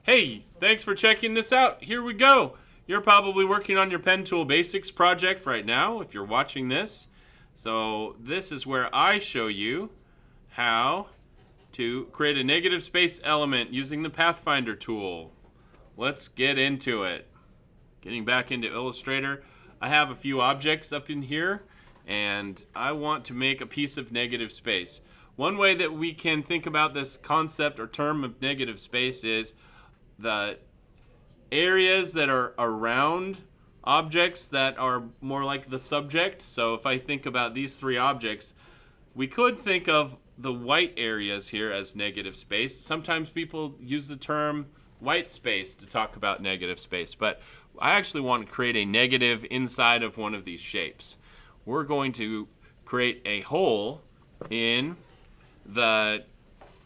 Hey, thanks for checking this out. Here we go. You're probably working on your Pen Tool Basics project right now if you're watching this. So this is where I show you how to create a negative space element using the Pathfinder tool. Let's get into it. Getting back into Illustrator, I have a few objects up in here and I want to make a piece of negative space. One way that we can think about this concept or term of negative space is the areas that are around objects that are more like the subject. So if I think about these three objects, we could think of the white areas here as negative space. Sometimes people use the term white space to talk about negative space, but I actually want to create a negative inside of one of these shapes. We're going to create a hole in the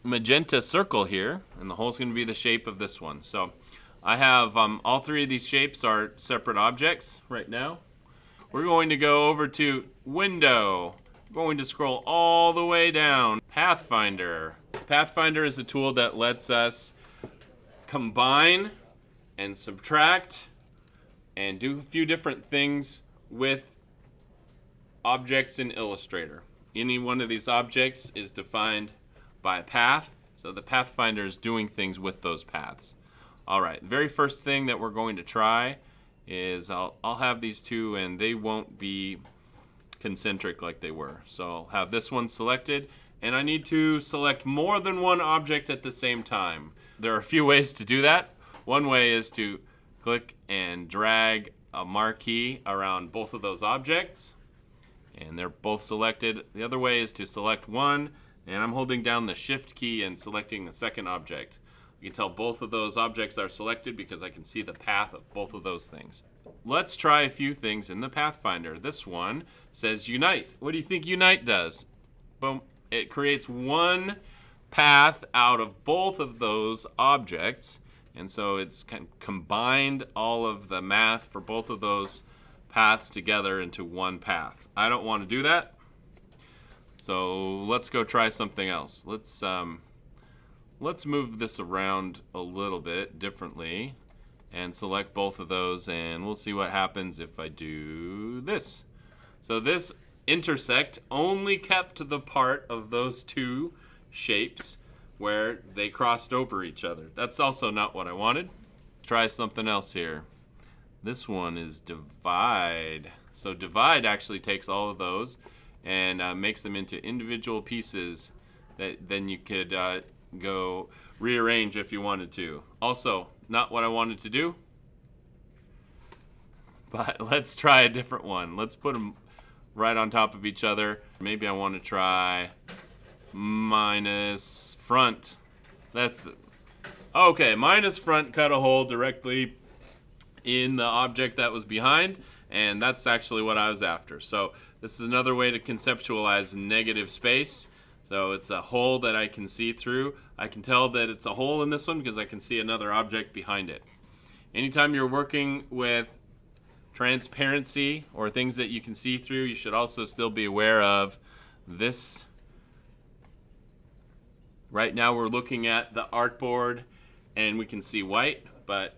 magenta circle here, and the hole is going to be the shape of this one. So I have all three of these shapes are separate objects right now. We're going to go over to Window. We're going to scroll all the way down. Pathfinder. Pathfinder is a tool that lets us combine and subtract and do a few different things with objects in Illustrator. Any one of these objects is defined by a path, so the Pathfinder is doing things with those paths. All right, the very first thing that we're going to try is I'll have these two and they won't be concentric like they were. So I'll have this one selected, and I need to select more than one object at the same time. There are a few ways to do that. One way is to click and drag a marquee around both of those objects, and they're both selected. The other way is to select one, and I'm holding down the Shift key and selecting the second object. You can tell both of those objects are selected because I can see the path of both of those things. Let's try a few things in the Pathfinder. This one says Unite. What do you think Unite does? Boom. It creates one path out of both of those objects, and so it's combined all of the math for both of those paths together into one path. I don't want to do that. So let's go try something else. Let's move this around a little bit differently and select both of those, and we'll see what happens if I do this. So this intersect only kept the part of those two shapes where they crossed over each other. That's also not what I wanted. Try something else here. This one is divide. So divide actually takes all of those and makes them into individual pieces that then you could go rearrange if you wanted to. Also, not what I wanted to do, but let's try a different one. Let's put them right on top of each other. Maybe I want to try minus front. That's it. Okay, minus front cut a hole directly in the object that was behind, and that's actually what I was after. So this is another way to conceptualize negative space. So it's a hole that I can see through. I can tell that it's a hole in this one because I can see another object behind it. Anytime you're working with transparency or things that you can see through, you should also still be aware of this. Right now we're looking at the artboard and we can see white, but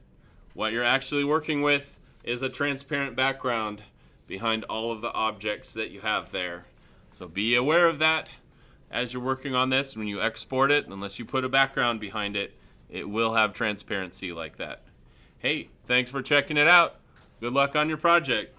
what you're actually working with is a transparent background behind all of the objects that you have there. So be aware of that as you're working on this. When you export it, unless you put a background behind it, it will have transparency like that. Hey, thanks for checking it out. Good luck on your project.